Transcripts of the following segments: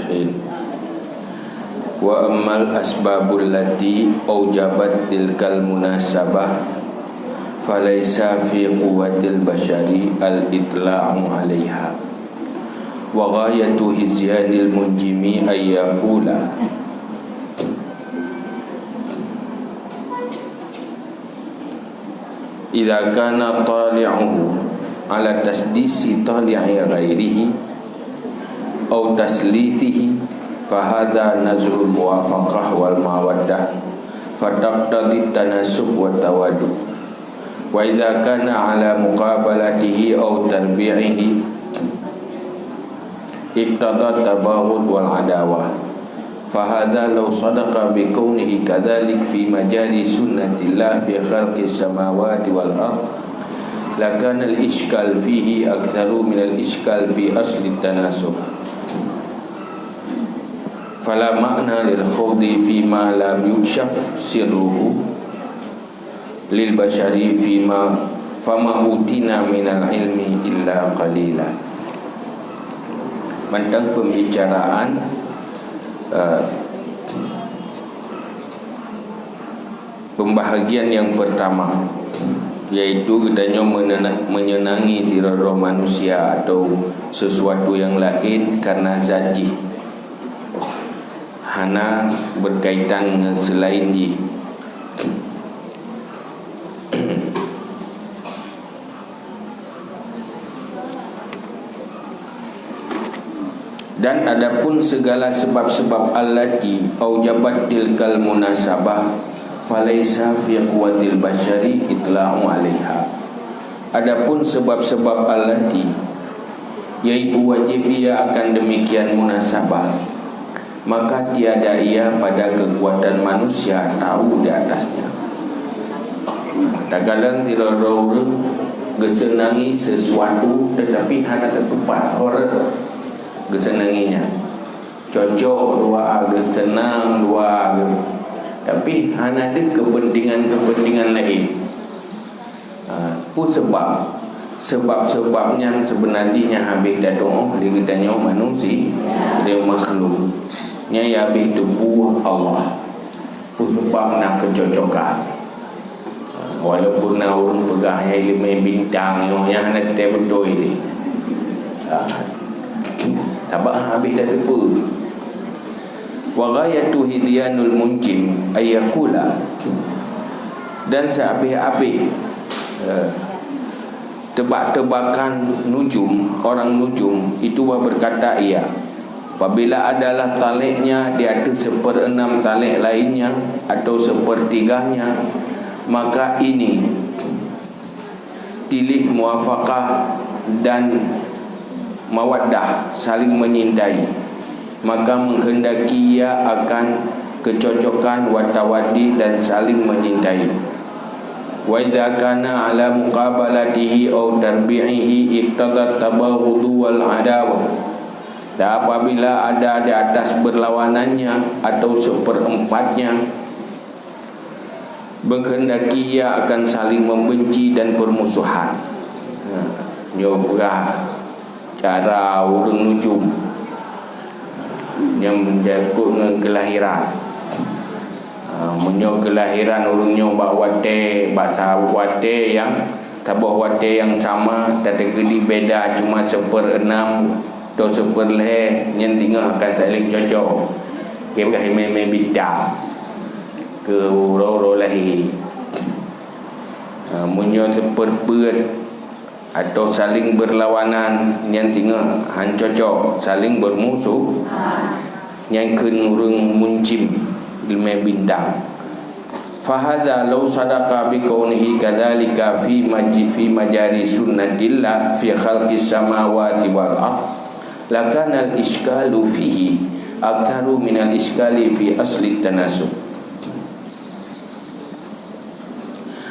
salihin. Wa ammal asbabul lati aujabat tilkal munasabah falaysa fi quwwatil bashari al-itla'u 'alaiha wa ghayatu hizyanil munjimi ayyaqula idza kana tali'uhu ala tasdisi tali'i ghairihi aw taslithihi fahadha nazrul muwafaqah wal mawaddah fataqtadi tanasub wa tawadud wa idza kana ala muqabalatihi aw tarbi'ihi iqtada tabahud wal adawah fahadha law sadaqa bi kaunihi kadzalik fi majari sunnatillah fi khalqis samawati wal ard lakana al ishkal fihi aktsaru min al ishkal fi asli tanasub. Fala makna lil khawdi fima lam yukshaf sirruhu lil bashari fima fama utina minal ilmi illa qalila. Tentang pembicaraan pembahagian yang pertama, yaitu katanya menyenangi roh manusia atau sesuatu yang lain karena zati, hana berkaitan dengan selain dia. Dan adapun segala sebab-sebab allati aujabat tilkal munasabah falaysa fi quwwatil bashari itla'u 'alaiha. Adapun sebab-sebab allati, yaitu wajib ia akan demikian munasabah, maka tiada ia pada kekuatan manusia tahu di atasnya. Terkadang tidak orang gesenangi sesuatu tetapi hana tepat horor gesenanginya, cocok dua gesenang dua, tapi hana ada kepentingan lain. Pun sebabnya sebenarnya habis dah doa dia katanya manusia dia makhluk nya ya habis tubuh Allah pun sebab nak kecocokan. Walaupun orang pegahnya ilmu bintang yang hana dia betul ini tabak habis dah tepu. Wa ghayatu hidyanul munjim ayyakula, dan sehabis-habis tebak-tebakan nujum, orang nujum itu berkata ia, apabila adalah taliknya di atas 1/6 talik lainnya atau 1/3-nya, maka ini tilih muwafaqah dan mawaddah, saling menyintai, maka menghendaki ia akan kecocokan watawadi dan saling menyintai. Wa idza kana ala muqabalatihi aw tarbi'ihi iqtadat tabahudu wal adawah. Dan apabila ada di atas berlawanannya atau 1/4-nya, menghendaki ia akan saling membenci dan permusuhan. Nyobrah cara orang nujum yang menjakut dengan kelahiran. Menyo kelahiran orangnya bak wate, bahasa wate yang tabah wate yang sama, tapi kedi beda cuma 1/6 atau 1/2 yang tinggal akan saling cocok. Kita kahimai bintang ke uro-uro lahir. Menyo 1/4 atau saling berlawanan yang singa han cocok, saling bermusuh yang kenurung muncim ilmu bintang. Fahadha law sadaqa bi kaunihi kadzalika fi majari sunnatillah fi khalqis samawati wal ard lakana al iskalu fihi aktsaru min al iskali fi asli tanasub.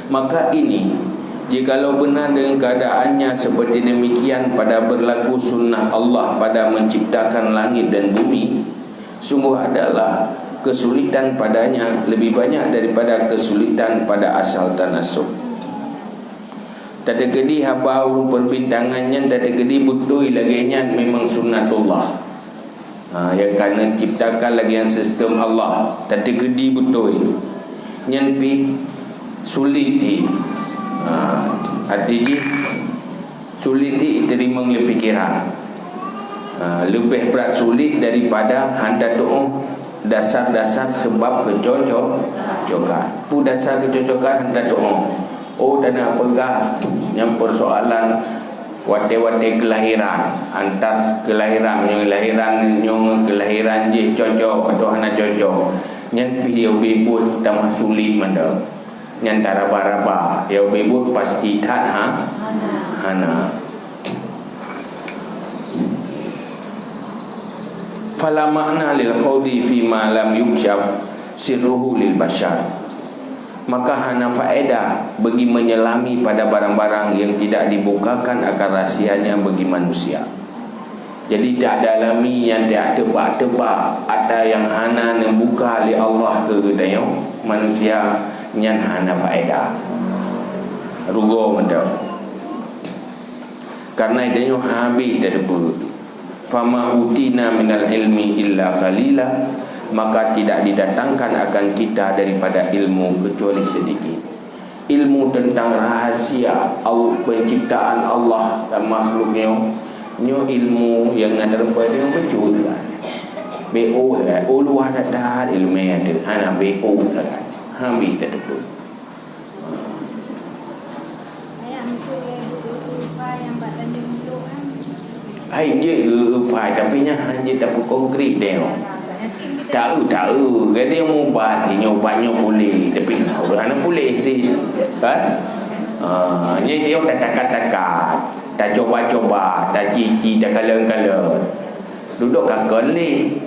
Maka ini, jikalau benar dengan keadaannya seperti demikian pada berlaku sunnah Allah pada menciptakan langit dan bumi, sungguh adalah kesulitan padanya lebih banyak daripada kesulitan pada asal tanasub. Tadi kedi habau perbintangannya, tadi kedi betul lagi memang sunnatullah. Yang kerana ciptakan lagi yang sistem Allah tadi gedi betul yang pi sulit ni artinya sulit ni terima oleh fikiran, lebih berat sulit daripada handa doa dasar-dasar sebab kecocokan. Pu dasar kecocokan handa doa. Oh dana pegah yang persoalan wate-wate kelahiran, antar kelahiran yang kelahiran je cocok atau hana cocok. Yang piau bebut tamah sulit manda. Yang taraba-raba, yang bebut pasti tak hana. Fala makna lil khawdi fi ma lam yukshaf sirruhu lil bashar. Maka hana faedah bagi menyelami pada barang-barang yang tidak dibukakan akan rahsianya bagi manusia. Jadi tak ada alami yang dia tebak-tebak, ada yang hana membuka oleh Allah ke dayo manusia yang hana faedah. Rugo menda. Karena dia habis daripada fama utina minal ilmi illa qalila, maka tidak didatangkan akan kita daripada ilmu kecuali sedikit. Ilmu tentang rahasia penciptaan Allah dan makhluknya, nyo ilmu yang ada daripada yang betul lah. BO lah, ulu ada dah ilmu ada, hana BO lah, habis dah betul. Hai je fai tapi nya hanya tak konkret dia. Tahu dia mubah ni nyobanya boleh tapi orang boleh sih. Kan? Ni dia tak takat-takat, tak coba-coba, tak cici, tak kala-kala. Duduk kakak ni.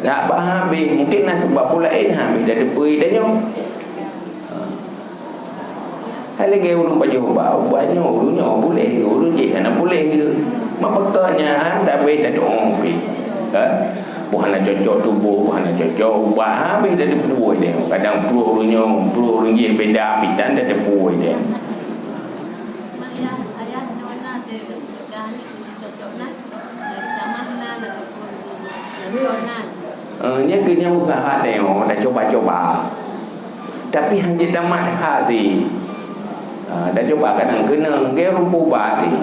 Tak habis, mungkin nak sebab pula habis dah depui dah nyo. Hari lagi urung baju banyak urungnya boleh urung je nak boleh ke mak betulnya dah beda doa habis bukan nak cocok tubuh bukan nak cocok ubah habis dah depui dia kadang puluh urung je beda pitan dah depui dia nya kena usaha dia dah coba-coba tapi hanya tamat hati. Dah coba kadang kena dia rupa ni.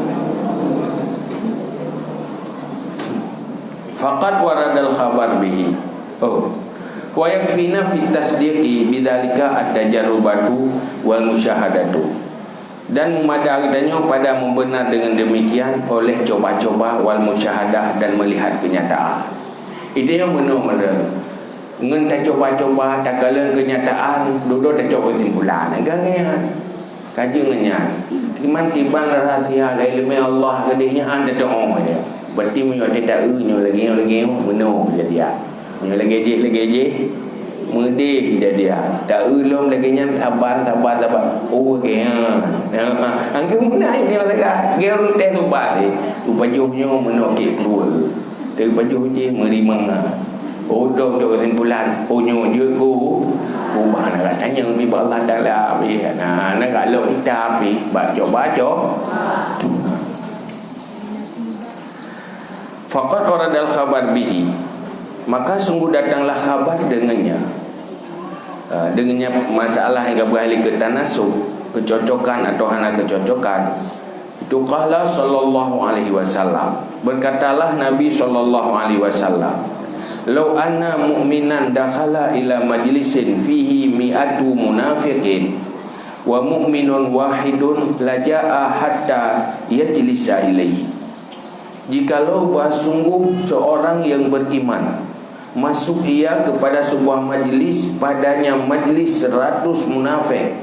Faqad waradal khabar bihi. Wa yakfina fit tasdiqi bidzalika at-tajarrubatu wal musyahadatu. Dan memadainya pada membenar dengan demikian oleh coba-coba wal musyahadah dan melihat kenyataan. Itu yang benar. Ngen tak coba-coba tak kala kenyataan duduk tak coba kesimpulan. Agaknya kajiannya iman tiban rahasia ilmu Allah kadihnya anda doa dia berarti menyo tak lagi benar jadi menyo lagi je mudih jadi tak ulum lagi nya sabar oh kaya angke munai dia kata geru teh lupa ni upajuhnya menokik keluar dari pajuh je merimang odong tu kesimpulan onyo je ku ubah nak tanya lebih Allah Taala nak kalau kita baca faqad waradal khabar bihi maka sungguh datanglah khabar dengannya masalah yang berahli ke tanasub kecocokan atau hana kecocokan itu qala sallallahu alaihi wasallam berkatalah Nabi sallallahu alaihi wasallam law anna mu'minan dakhala ila majlisin fihi mi'atu munafiqin wa mu'minun wahidun laja'a hatta yajlisa ilaihi. Jikalau sungguh seorang yang beriman masuk ia kepada sebuah majlis padanya majlis 100 munafik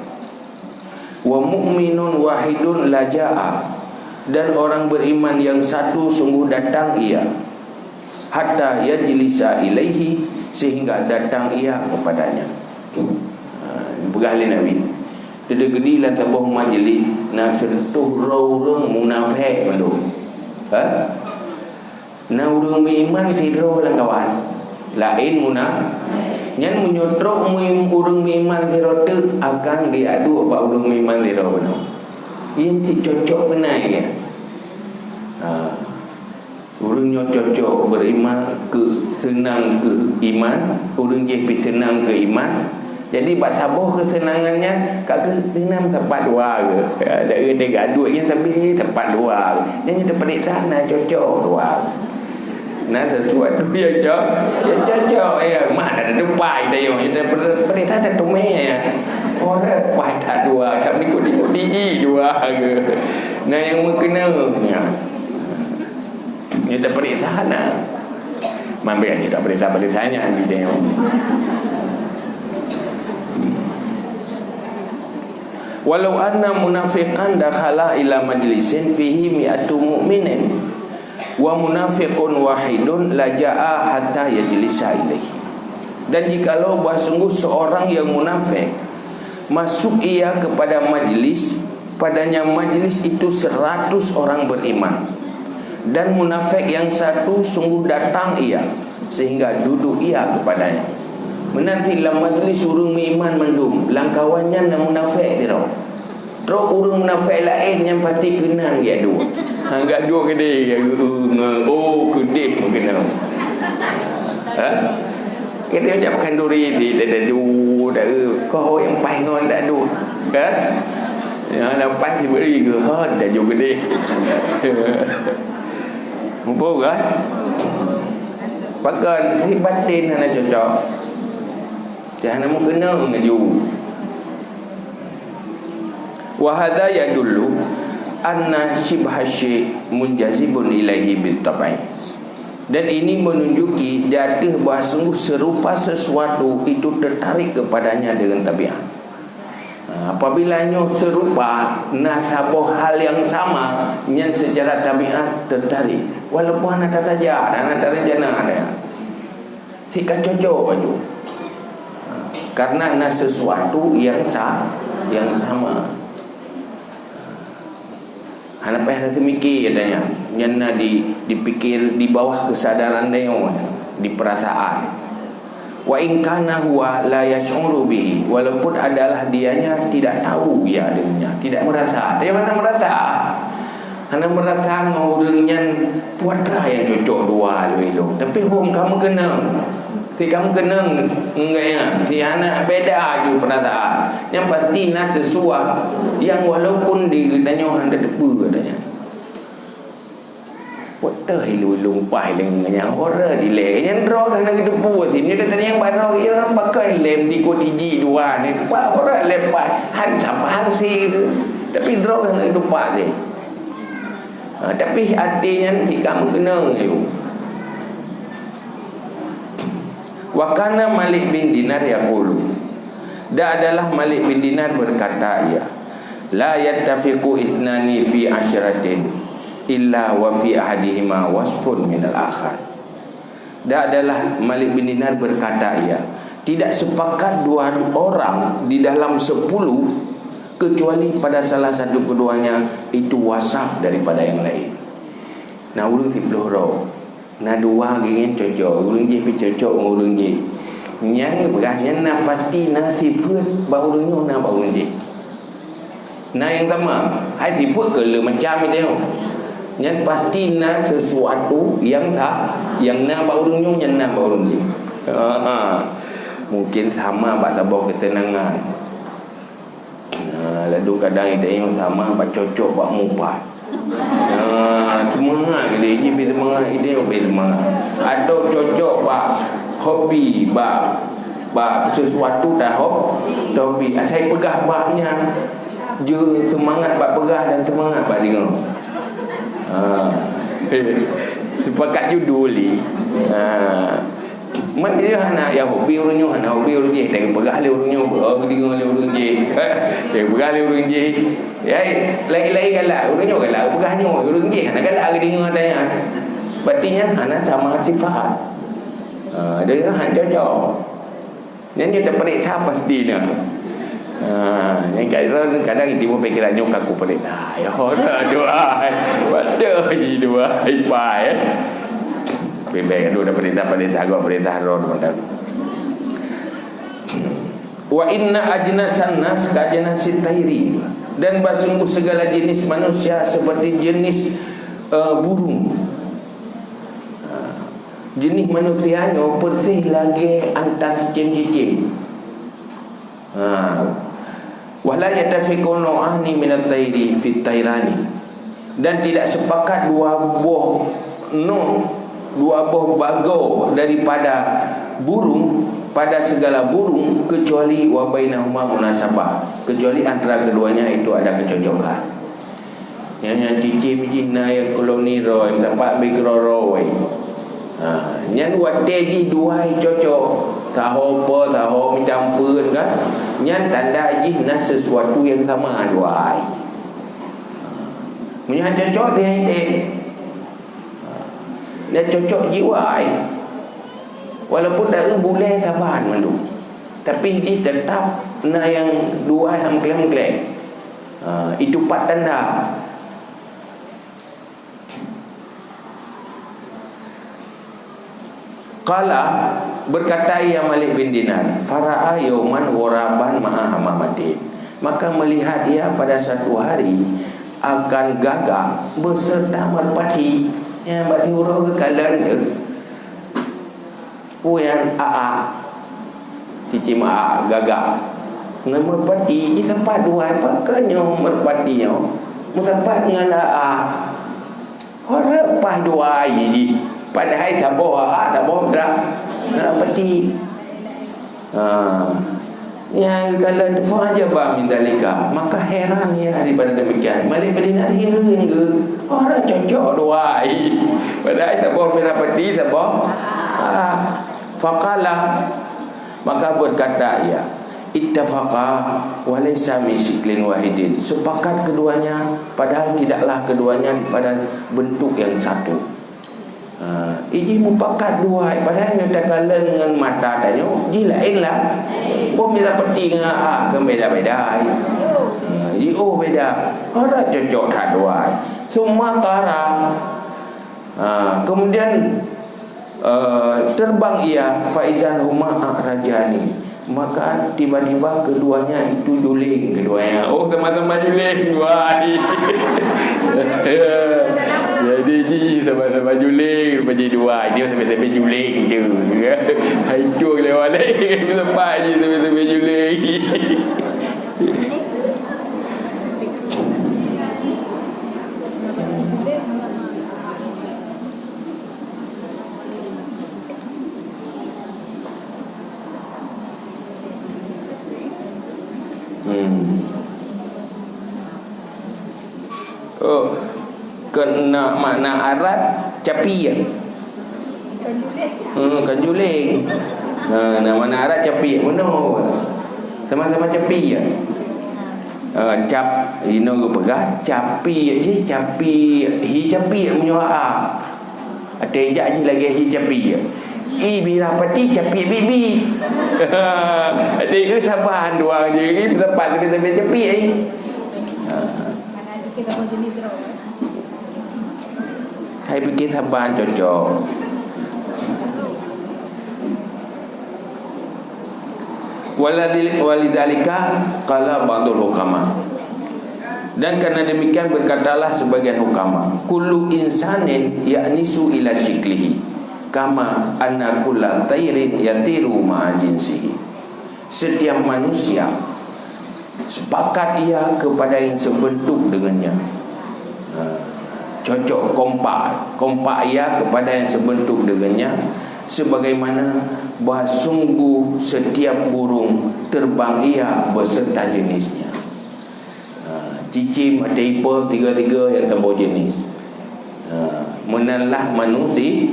wa mu'minun wahidun laja'a dan orang beriman yang satu sungguh datang ia hatta yajlisa ilaihi sehingga datang ia kepadanya. Bergali Nabi dia gedilah tabuh majlis nasir tu orang munafik malu na urang iman tidur lang kawan lain munafik nyan menyotrok urang iman tidur tu akan diadu apa urang iman tidur benar yang cocok benar ya. Urangnya cocok beriman ke senang ke iman, urang je pi senang ke iman. Jadi bak sabar kesenangannya kat senang tempat dua ke. Ada dia gaduhnya tapi tempat dua. Dia tempat sana cocok dua. Nah sesuatu yang cocok ya mana ada depan dia yang pada ada tumeh. Orang pai tak dua, kami ikut digi dua ke. Nah yang mengenalnya dia tak perintah sana. Mampu dia tak perintah-perintahnya video. Walau anna munafiqan dakhala ila majlisin fihi mi'atu mu'minin wa munafiqun wahidun laja'a hatta yajlisa ilaihi. Dan jikalau sungguh seorang yang munafik masuk ia kepada majlis, padanya majlis itu 100 orang beriman, dan munafik yang satu sungguh datang ia sehingga duduk ia kepadanya. Menanti dalam majlis urang iman mendum, langkawannya nak munafik dia. Terus urang munafik lain yang pati kenal dia dua. Enggak dua kedai. Oh, kedai kenal. Ha? Kita macam makan duri di dadu dah. Kau yang pai ngon dadu. Kan? Yang lepas si beri ke ha dah juga kedai. Mumpul ke? Pakai ni batin hana cocok. Jangan nak kena ngaju. Wa hadha yadullu anna shibha syai' munjazibun ilaihi bil tab'i. Dan ini menunjuki jatuh bahawa sungguh serupa sesuatu itu tertarik kepadanya dengan tabiat. Apabila serupa nasabah hal yang sama yang secara tabiat tertarik, walaupun ada saja dan ada rencana ada, sikap cocok baju. Karena ada sesuatu yang sama. Anak payah nanti mikir katanya, yang dipikir di bawah kesadaran dia, di perasaan. Wa in kana huwa la yash'uru bihi, walaupun adalah dianya tidak tahu ya dengannya, tidak merasa. Dia mana merasa? Hana merasa ngurangnya puatkah yang cocok dua lu. Tapi hom kamu kena. Si kamu kena enggak ya? Si anak beda je perasaan. Yang pasti nak sesuatu yang walaupun ditanya handa depu katanya. Potah hilu lumpah dengan horror dile. Yang draw kan nak depu sini dia tanya yang barau dia orang pakai lem di kotiji dua ni. Pak orang lepas han sampai si tu. Tapi draw kan nak lupa dia. Tapi artinya si kamu kena you. Wa kana Malik bin Dinar yaqulu, da adalah Malik bin Dinar berkata ya, la yattafiqu ithnani fi asyratin illa wa fi ahadihima wasfun min al-akhar. Da adalah Malik bin Dinar berkata ya, tidak sepakat dua orang di dalam 10 kecuali pada salah satu keduanya itu wasaf daripada yang lain. Nah urang ti peloro na dua geng cocok, urang je pi cocok urang je. Yang berahnya na pasti na sifat bau urang na bau urang je. Nah yang pertama, hai sifat ke le macam itu. Yang pasti na sesuatu yang tak, yang na bau urang yang na bau urang je. Mungkin sama bahasa bau kesenangan. Lalu kadang dia yang sama bak cocok bak mumpat. Semangat dia je semangat dia semangat. Atau cocok bak hobi bak sesuatu dah hobi. Saya pegah baknya je semangat bak pegah dan semangat bak dengar. Sepakat judul ni. Man dia anak yang hobi orangnya, anak hobi orang je, dengan pegah le orangnya, dengar le orang je. Dengan pegah le orang je. Ya, lagi-lagi galak, orangnya galak, pegahnya orang je, anak galak ke dengar tanya. Berartinya anak sama sifat. Dia hang cocok. Yang dia terperiksa pastinya. Yang kadang timbul fikirannya kaku pelik. Ya orang doa. Betul je doa ipai. Bebek itu dah perintah agak perintah ron dah. Wa inna ajnasan nas ka ajnasit tayri, dan sungguh segala jenis manusia seperti jenis burung. jenis manusianya bersih lagi antar cicim-cicim. Wala yatafiqunu ahni minat tayri fit tayrani, dan tidak sepakat dua buah bago daripada burung pada segala burung, kecuali wa bainahuma munasabah, kecuali antara keduanya itu ada kecocokan. Yang cicim jina yang koloni roy tempat mikroroi. Yang buat teji dua cocok, tahu apa tahu mencampur kan. Yang tanda ji nak sesuatu yang sama dua. Punya cocok dia. Dia cocok jiwa. Walaupun dah boleh sabar malu, tapi dia tetap nak yang dua yang klaim-klaim. Itu empat tanda. Qala, berkata ia Malik bin Dinar, fara'a yauman ghuraban ma'a hamamatin, maka melihat ia pada satu hari akan gagak beserta merpati. Yang berarti huruf ke kalan je yang cicim gagak dengan merpati. Dia sempat dua pakanya merpatinya sempat dengan orang pas dua je. Padahal taboh dah merpati. Yang kalau fa'ajaba min dalika, maka heran ya daripada demikian. Malik bin Dinar hingga orang cocok dua. Padahal taboh merpati taboh. Faqala, maka berkata ia, ittafaqa wa laysa min shiklin wahidin, sepakat keduanya padahal tidaklah keduanya pada bentuk yang satu. Ini mupakat dua padahal minta kala dengan mata tanya ji lain lah. Pun bila peti dengan kan beda-beda. Beda. Orang cocok tak dua. Semua tara. Kemudian terbang ia faizan huma rajani, maka tiba-tiba keduanya itu juling keduanya. Teman-teman juling dua. Jadi sama-sama juling menjadi dua. Dia sama-sama juling je. Hancur lewat lain. Sempat je sama-sama juling. Kena makna arat capi ya. Kan juling. Makna arat capi mana? Sama-sama capi ya. Cap ino go pegah capi je capi hi capi punya ada je lagi hi capi ya. Bila pati capi bibi. Adik ke sabar dua je sempat tapi capi Hai fikir sabar cocok. Walidhalika qala ba'dul hukama, dan karena demikian berkatalah sebagian hukama, kullu insanin ya'nisu ila syiklihi kama anna kulla tayrin yatiru ma'a jinsihi. Setiap manusia sepakat ia kepada yang sebentuk dengannya. Cocok, kompak ia kepada yang sebentuk dengannya, sebagaimana sungguh setiap burung terbang ia beserta jenisnya. Cicim ada ipa tiga-tiga yang tambah jenis. Menalah manusia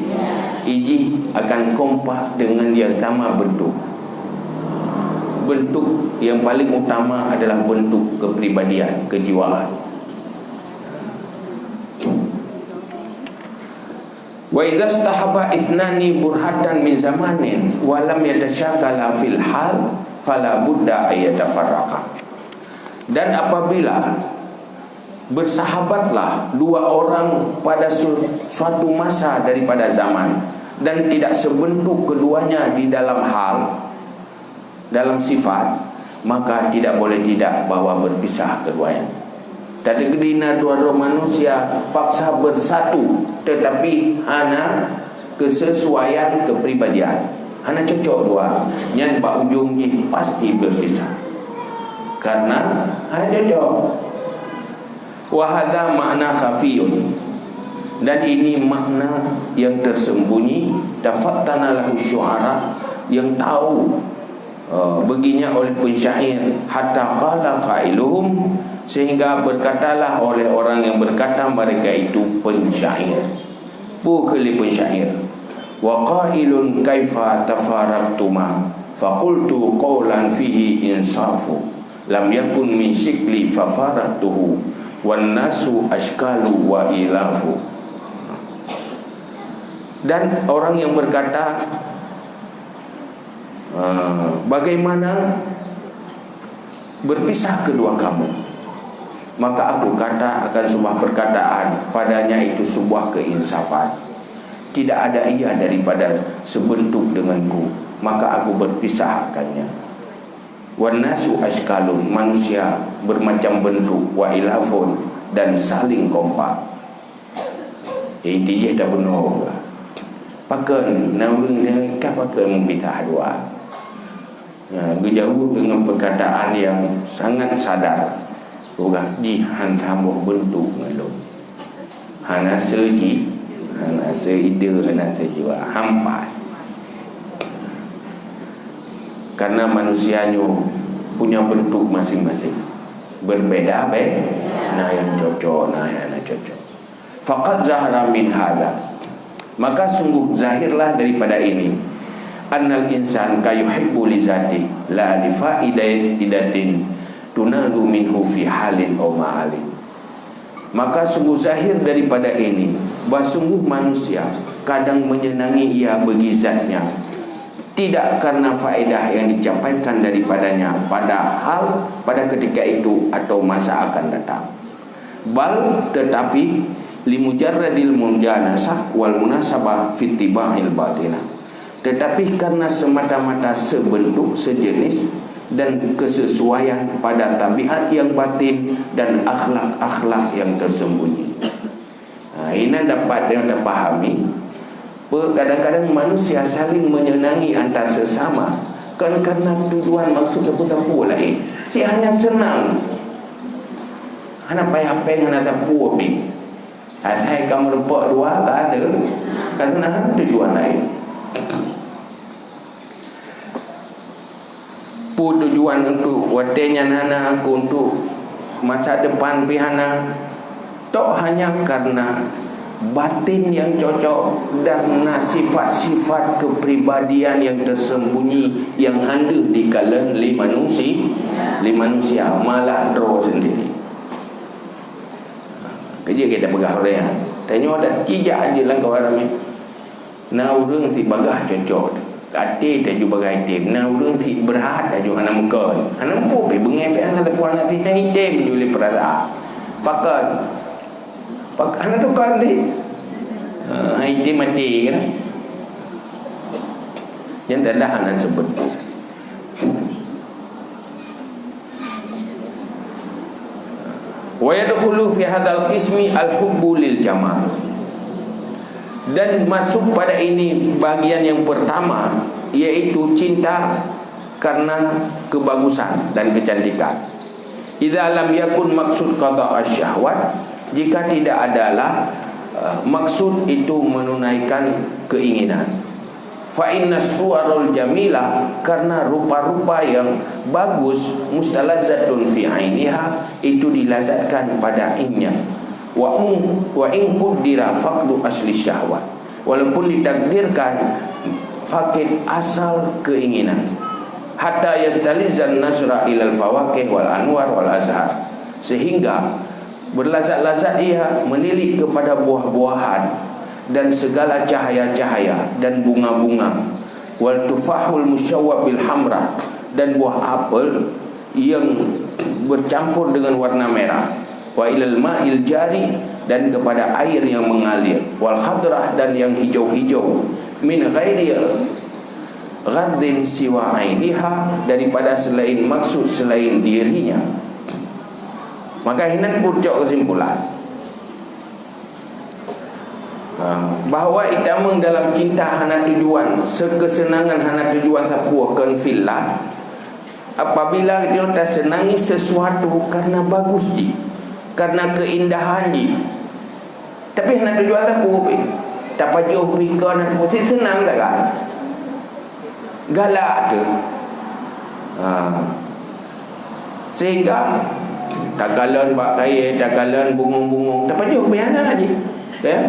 iji akan kompak dengan yang sama bentuk. Bentuk yang paling utama adalah bentuk kepribadian, kejiwaan. Wa idza istahaba ithnani burhatan min zamanin wa lam yatashakala fil hal fala budda ayatafarraqa. Dan apabila bersahabatlah dua orang pada suatu masa daripada zaman dan tidak sebentuk keduanya di dalam hal, dalam sifat, maka tidak boleh tidak bahwa berpisah keduanya. Tadi kedina dua manusia paksa bersatu, tetapi hana kesesuaian kepribadian. Hana cocok dua, yang pak ujung ni pasti berpisah. Karena ada cocok. Wahada makna khafiyun, dan ini makna yang tersembunyi. Tafattana lahu syu'ara, yang tahu baginya oleh pensyair. Hatta qala qailuhum, sehingga berkatalah oleh orang yang berkata mereka itu pensyair. Bukan pensyair. Wa qailun kaifa tafaraqtuma faqultu qawlan fihi insafu lam yakun min shikli fafaraqtuhu wan nasu ashkalu wa ilafu. Dan orang yang berkata, bagaimana berpisah kedua kamu? Maka aku kata akan sebuah perkataan, padanya itu sebuah keinsafan. Tidak ada ia daripada sebentuk denganku, maka aku berpisah akannya. Wan nasu ashkalun, manusia bermacam bentuk, wa ilafun, dan saling kompak. Intinya dah benar. Pakai naulung dengan pakai mempisah dua. Berjauh dengan perkataan yang sangat sadar. Orang dihantam bentuk ngelung. Hana seji, hana seide, hana sejiwa hampa. Karena manusianya punya bentuk masing-masing, berbeda nah yang cocok, nah yang cocok. Faqad zahara min hadha, maka sungguh zahirlah daripada ini, annal insan kayuhibbu li zati la li faidatin tunalu minhu fi halin aw ma'alin. Maka sungguh zahir daripada ini bahawa sungguh manusia kadang menyenangi ia bagi zatnya, tidak karena faedah yang dicapaikan daripadanya pada ketika itu atau masa akan datang. Bal, tetapi limujarradil munjanasah wal munasabah fi tibahil batinah, tetapi karena semata-mata sebentuk, sejenis, dan kesesuaian pada tabiat yang batin dan akhlak-akhlak yang tersembunyi. Ini dapat pahami. Kadang-kadang manusia saling menyenangi antar sesama kan karena tujuan maksud apa lain. Si hanya senang, hana payah-payah, hana tapu api. Asal kamu lempak dua kata nak tujuan lain. Tujuan untuk watenya hana, aku untuk masa depan pihana, tok hanya karena batin yang cocok dan sifat-sifat kepribadian yang tersembunyi yang ada di kalangan manusia malah draw sendiri. Kerja kita pegah orang tanya ada cijak aja lah kawan ramai. Nah orang si bagah cocok Ati dan juga bagai tim. Nah orang si berhad dan juga anak mekon. Anak mpu pergi bengepe anak puan nanti hai tim juli perasaan. Pakai anak tu kan ni. Hai tim mati kan. Yang dah anak sebut. Wa yadkhulu fi hadzal qismi al-hubbu lil jamal. Dan masuk pada ini bagian yang pertama, yaitu cinta karena kebagusan dan kecantikan. Idza lam yakun maksud qada' asyahwat, jika tidak adalah maksud itu menunaikan keinginan. Fa inna suwarul jamilah, karena rupa-rupa yang bagus, mustalazzatun fi ainiha, itu dilazatkan pada ainnya. Wa in qaddara faqdu asli syahwat, walaupun ditakdirkan fakid asal keinginan. Hatta yastalizan nasra ilal fawakih wal anwar wal azhar, sehingga berlazat-lazat ia menilik kepada buah-buahan dan segala cahaya-cahaya dan bunga-bunga, wal tufahul musyawwab bil hamra, dan buah apel yang bercampur dengan warna merah, wa ilal ma'il jari, dan kepada air yang mengalir, wal khadrah, dan yang hijau-hijau, min ghairi ghardin siwa ainiha, daripada selain maksud selain dirinya. Maka hinan pucuk kesimpulan, bahawa itamang dalam cinta hana tujuan, sekesenangan hana tujuan sapua kan fillah. Apabila dia tak senangi sesuatu karena bagus ji, karena keindahan ji, tapi hana tujuan sapua pi, tak pajuh pi kan mesti senang tak kan? Galak tu. Sehingga takalan bak kaya, takalan bungung-bungung, tak pajuh pi anak je. Ya.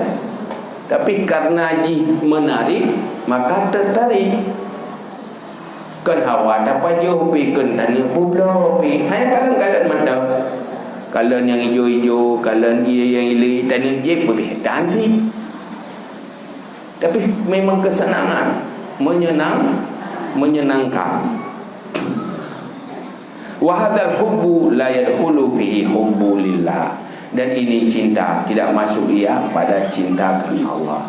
Tapi karena ji menarik, maka tertarik. Kan hawa dapat jauh pi, kan tanya pula pi. Hanya kalan-kalan mata. Kalan yang hijau-hijau, kalan ia yang ili, tanya jep boleh cantik. Tapi memang kesenangan, menyenangkan. Wa hadzal hubbu la yadkhulu fihi hubbu lillah. Dan ini cinta tidak masuk ia pada cinta kerana Allah.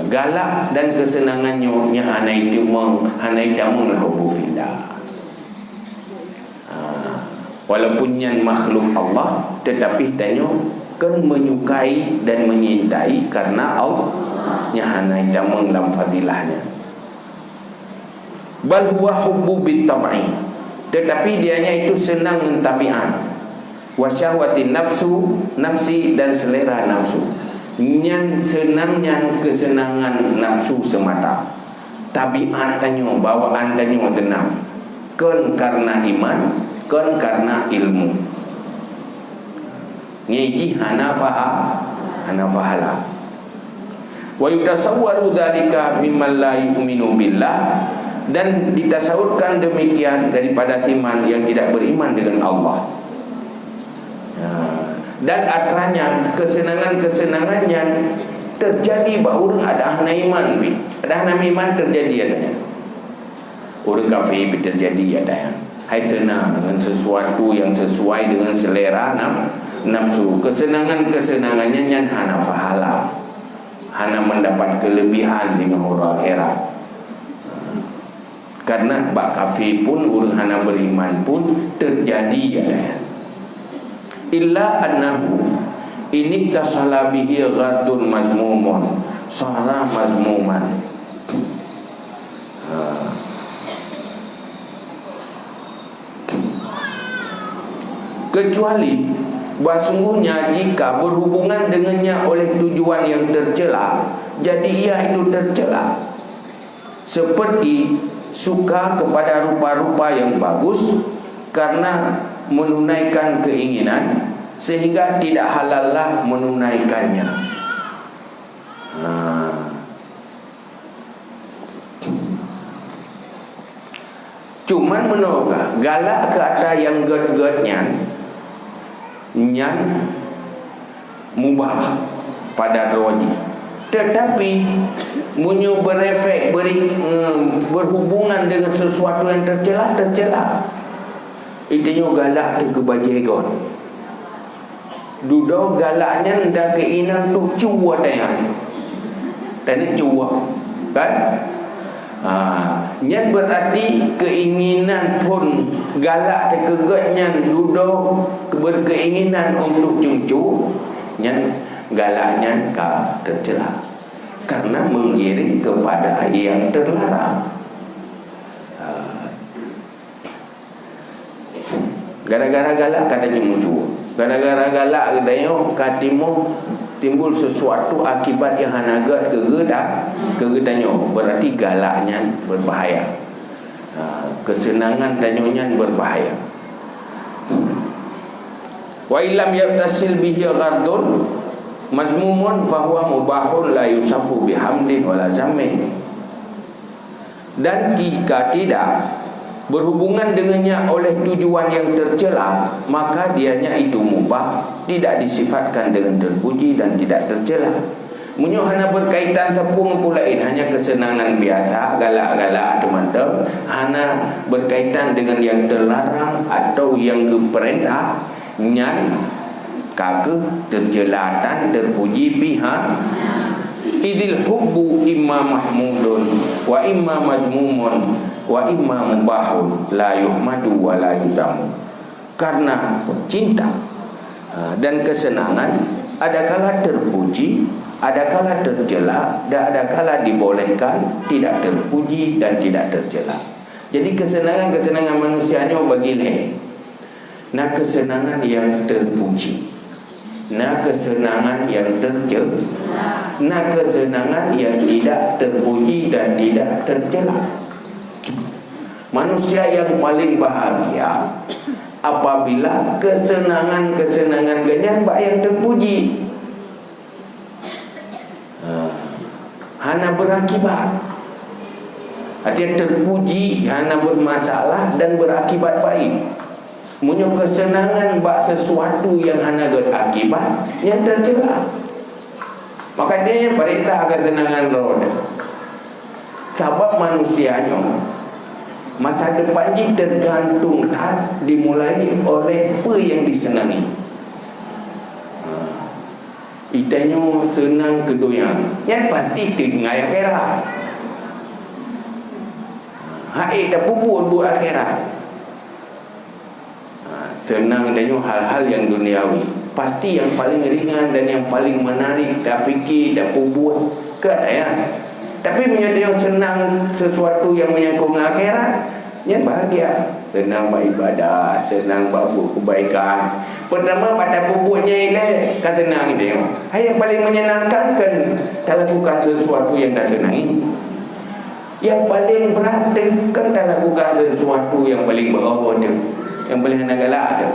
Galak dan kesenangannya hanai timang hubbu fillah. Walaupun yang makhluk Allah, tetapi tanya kan menyukai dan menyintai karena Allah hanai timang dalam fadilahnya. Bal huwa hubbu bitab'i, tetapi dianya itu senang dengan tabiat. Wa syahwati nafsi dan selera nafsu. Yang senangnya kesenangan nafsu semata. Tabiat tanya, bawaan tanya senang. Kan karena iman, kan karena ilmu. Ngiji hanafahala. Wa yutasawwaru dzalika mimman la yu'minu billah, dan ditasawurkan demikian daripada iman yang tidak beriman dengan Allah. Dan atranya kesenangan-kesenangan yang terjadi bahawa orang ada hana iman, ada hana iman terjadi adanya. Orang kafir terjadi adanya. Hai senang dengan sesuatu yang sesuai dengan selera nafsu. Kesenangan-kesenangannya yang hana fahala, hana mendapat kelebihan di mahura akhirat. Karena bak kafir pun, orang hana beriman pun terjadi adanya. Illa annahu ini tasala bihi ghadun mazmumun, sara mazmuman. Kecuali bahasungguhnya jika berhubungan dengannya oleh tujuan yang tercela, jadi ia itu tercela. Seperti suka kepada rupa-rupa yang bagus karena menunaikan keinginan, sehingga tidak halallah menunaikannya. Cuman menurut galak ke atas yang ged-gednya yang mubah pada roji, tetapi munyo berefek berhubungan dengan sesuatu yang tercela. Itunya galak tu kebajikan. Duduk galaknya ndak keinginan tu cuwa tayang. Tadi cuwa, kan? Yang berarti keinginan pun galak terkegatnya duduk berkeinginan untuk cucu, yang galaknya tercela karena mengiring kepada yang terlarang. Gara-gara galak katanya muncul. Gara-gara galak katanya katimu timbul sesuatu akibat yang hanagat kegedannya. Berarti galaknya berbahaya. Kesenangan danyonya berbahaya. Wa illam yabtasil bihi ghardun mazmumun fahuwa mubahun la yusafu bihamdin wala zammin. Dan jika tidak berhubungan dengannya oleh tujuan yang tercela, maka dianya itu mubah, tidak disifatkan dengan terpuji dan tidak tercela. Munyo hana berkaitan tepung pulain, hanya kesenangan biasa, galak-galak teman-teman, hana berkaitan dengan yang terlarang atau yang diperintah, nyan kake tercelatan terpuji pihak. Idil hubbu imma mahmudun wa imma mazmumun wa imma mubahun la yuhmadu wa la yuzamu. Karena cinta dan kesenangan ada kala terpuji, Ada kala tercela dan ada kala dibolehkan, tidak terpuji dan tidak tercela. Jadi kesenangan-kesenangan manusia ni bagi leh. Nah kesenangan yang terpuji, nah kesenangan yang tercela, nah kesenangan yang tidak terpuji dan tidak tercela. Manusia yang paling bahagia apabila kesenangan-kesenangan ganyan yang terpuji, hana berakibat. Artinya terpuji, hana bermasalah dan berakibat baik. Punya kesenangan bak sesuatu yang hana berakibat, yang tercela. Makanya perintah kesenangan roh. Sebab manusianya masa depan ini tergantung dimulai oleh apa yang disenangi. Idanya senang kedoyang, yang pasti tinggal akhirat. Hai dah bubur buat akhirat. Senang idanya hal-hal yang duniawi. Pasti yang paling ringan dan yang paling menarik, dah fikir, dah bubur ke ya. Tapi menyatakan senang sesuatu yang menyangkut akhirat, yang bahagia. Senang beribadah, senang buat kebaikan. Pertama pada pupuknya ini kata senang dia. Yang paling menyenangkan kan tak lakukan sesuatu yang dah senangi. Yang paling berat kan tak lakukan sesuatu yang paling bawah dia, yang paling nak galak dia.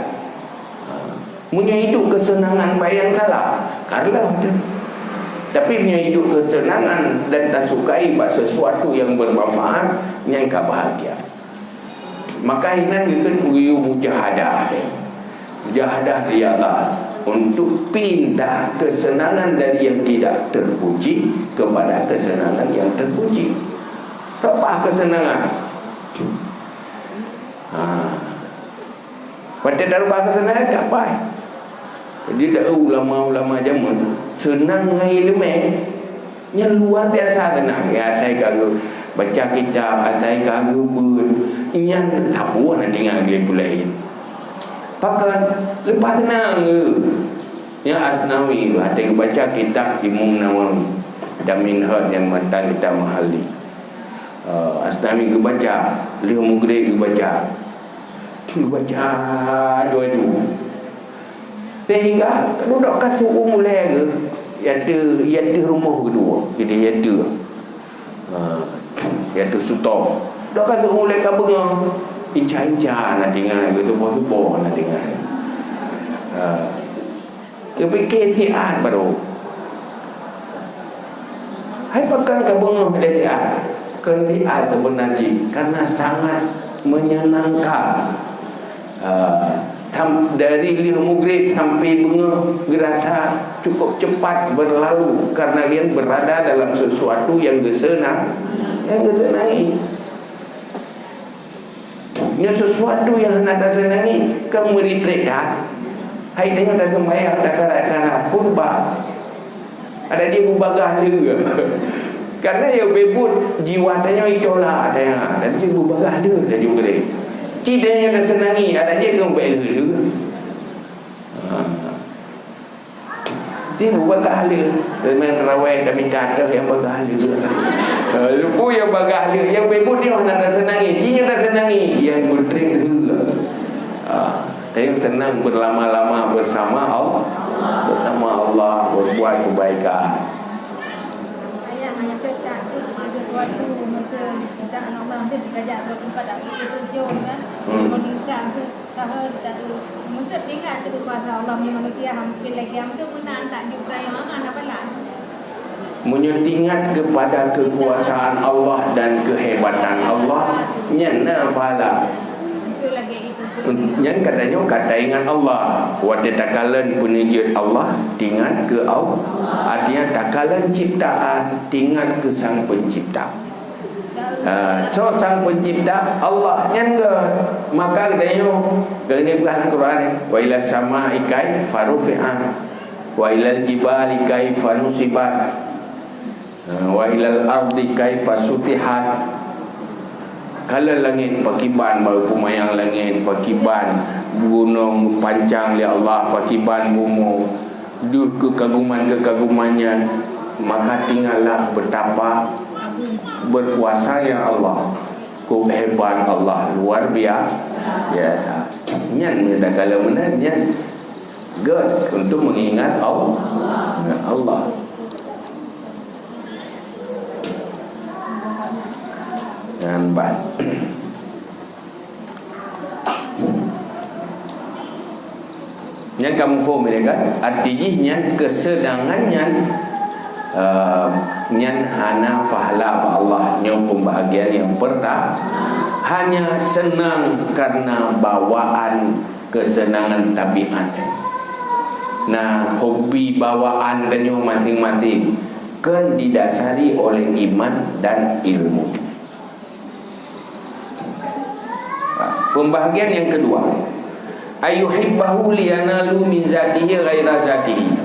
Punya hidup kesenangan bayang salah karena dia. Tapi punya hidup kesenangan dan tak sukai buat sesuatu yang bermanfaat, yang tak bahagia. Maka hinan kita perlu mujahadah. Mujahadah riyadhah untuk pindah kesenangan dari yang tidak terpuji kepada kesenangan yang terpuji. Apa kesenangan? Pada darubah kesenangan tak baik. Jadi dah ulama-ulama zaman senang dengan ilmu yang luar biasa senang. Ya saya kagum baca kitab, saya kagum yang tak puas nak dengar dia pulai. Pakai lepas senang ke. Yang Asnawi ada baca kitab Imam Nawawi dan Minhaj yang mantan kitab Mahali. Asnawi ke baca, Lih Mugri ke baca. Baca dua-dua. Sehingga kalau nak kasih mulai ke yaitu rumah kedua. Jadi yaitu sutor. Nak kasih mulai ke bengah inca-inca nak dengar gitu, tubuh nak dengar. Kepikir siat baru. Hai pakai ke bengah dia siat. Kan siat sebenarnya karena sangat menyenangkan. Dari Lih Mugrid sampai bunga gerasa cukup cepat berlalu karena dia berada dalam sesuatu yang senang, yang senangi. Yang sesuatu yang hendak senangi kamu retreat dah. Hai tengok dah sembahyang dah kanak-kanak purba. Ada dia berbagah dia. Karena yang bebut jiwa tanya itulah tanya dan dia berbagah dia dah juga dia. Cidanya dah senangi, ada dia kau bela juga. Dia berbagah dia. Dengan rawai kami kata yang bagah dia. Lupu yang bagah dia, yang bebut dia nak dah senangi, jinya dah senangi, yang bertrik juga. Yang senang berlama-lama bersama Allah, berbuat kebaikan. Ayah cakap sesuatu masa kita anak orang tu dikajak bertempat tak tujuh kan. Meningkat tu kalau tak mesti ingat tu kuasa Allah punya manusia hampir lagi yang tu pun tak diperayaan apa lah. Menyetingat kepada kekuasaan Allah dan kehebatan Allah, nyana fala. Yang katanya kata ingat Allah, wada takalan penijat Allah, tingat ke Allah. Artinya takalan ciptaan, tingat ke sang pencipta. So sang pencipta Allah nyangga. Maka katanya ini bukan Quran. Wa ila sama'i kaifa rufi'at wa ila jibali kaifa nusibat wa ila al-ardi kaifa sutihat. Kalau langit pakiban baru pumayang langit, pakiban gunung pancang oleh Allah, pakiban bumi, duh kekaguman-kekagumannya maka tinggallah betapa berkuasanya Allah, kehebat Allah luar biasa. Nyan minta kalau benar nyan good untuk mengingat Allah. Dan baik. Yang kamu faham kan? Artinya kesedangannya nyan hana fahla Allah nyom pembahagian yang pertama hanya senang karena bawaan kesenangan tabiat. Nah, hobi bawaan dan masing-masing kan didasari oleh iman dan ilmu. Pembahagian yang kedua, ayuhibbahu liyanalu min zatihi ghaira zatihi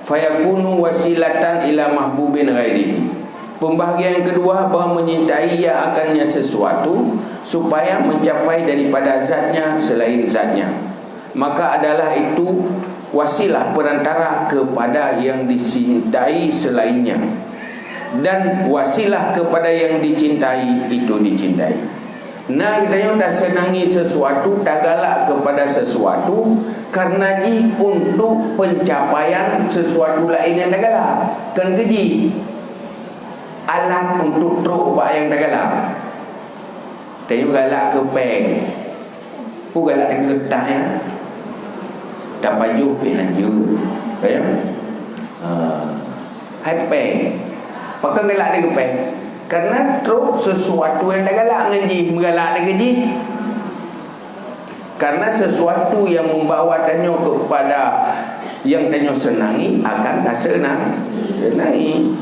fayakunu wasilatan ila mahbubin ghairihi. Pembahagian yang kedua, bahawa menyintai ia akannya sesuatu supaya mencapai daripada zatnya selain zatnya, maka adalah itu wasilah perantara kepada yang dicintai selainnya, dan wasilah kepada yang dicintai itu dicintai. Nah, kita dah senangi sesuatu, tak galak kepada sesuatu karena untuk pencapaian sesuatu lain yang tak galak. Kan keji alat untuk truk buat yang tak galak. Tanya galak ke peng, galak ke getah ya. Tak pajuh pilihan you. Kaya hai peng. Pakai galak dia ke peng. Karena truk sesuatu yang tak galak ngaji, menggalak dia keji. Karena sesuatu yang membawa tanya kepada yang tanya senangi akan tak senangi.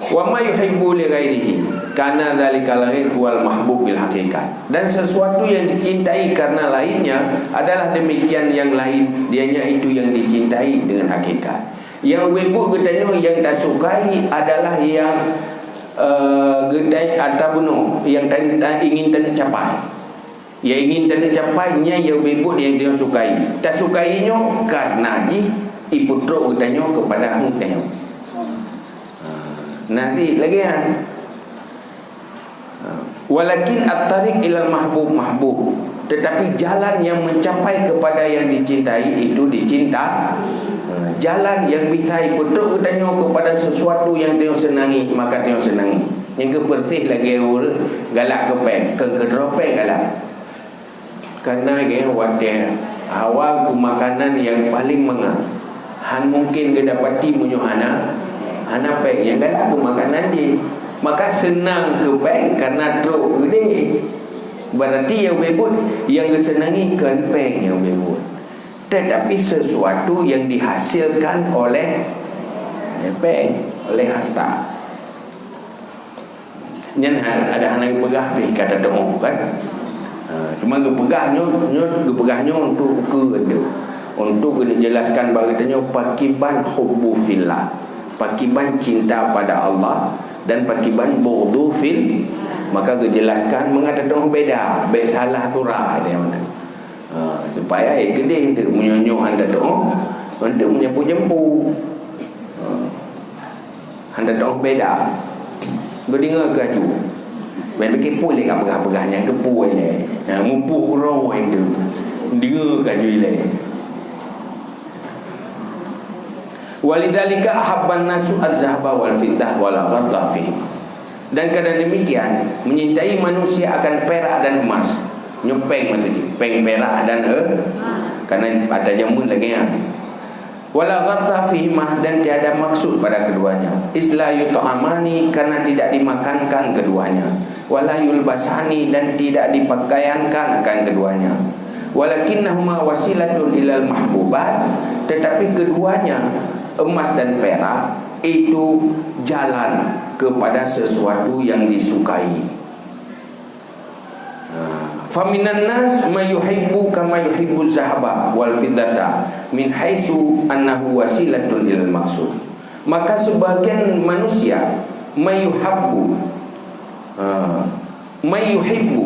Wa ma yuhibbu li ghairihi karena dzalikal ghair huwal mahbub bil haqiqat. Dan sesuatu yang dicintai karena lainnya adalah demikian yang lain, dianya itu yang dicintai dengan hakikat. Yang webuk gedanya yang tak sukai adalah yang gedai atau bunuh yang ingin tak capai. Yang ingin tak capainya yang webuk yang dia sukai. Tak sukainya karena iputro gedanya kepada mutanya. Nanti lagi kan. Walakin at-tariq ilal mahbub, tetapi jalan yang mencapai kepada yang dicintai itu dicinta. Jalan yang bisa betul tanya kepada sesuatu yang dia senangi, maka dia senangi. Yang kebersih lagi galak ke peng, ke dropeng galak. Karena dia wadah awal makanan yang paling mengah. Han mungkin dia dapati munyohana hana peng yang galak ke makanan dia. Maka senang ke peng karena truk gede. Berarti yang bebut yang kesenangi kan peng yang bebut. Tetapi sesuatu yang dihasilkan oleh peng, oleh harta. Nyan ada anak pegah pi kata demo kan. Cuma gepegahnya untuk untuk dijelaskan bagainya pakiban hubbu fillah. Pakiban cinta pada Allah dan pakiban bughdu fil, maka dijelaskan mengatakan beda, salah surah dia mana. Supaya gede untuk menyonyoh anda doa untuk menyempu-nyempu anda doa beda berdengar gaju main kepo le kat pegah-pegahnya kepo le mumpu kurau itu dengar gaju le. Walidzalika ahabban nasu az-zahaba wal fiddah wala ghadha fihi. Dan kerana demikian menyintai manusia akan perak dan emas. Nyopeng tadi, peng perak dan karena ada jamun lagi ya. Wala gharta fihima, dan tiada maksud pada keduanya. Isla yut'amani, karena tidak dimakankan keduanya. Wala yulbasani, dan tidak dipakaiankan akan keduanya. Walakinnahuma wasilatun ilal mahbubat, tetapi keduanya emas dan perak itu jalan kepada sesuatu yang disukai. Faminan nas mayuhibbu kama yuhibbu zahaba wal fiddata min haitsu annahu wasilatun ilal maqsud. Maka sebagian manusia mayuhabbu mayuhibbu,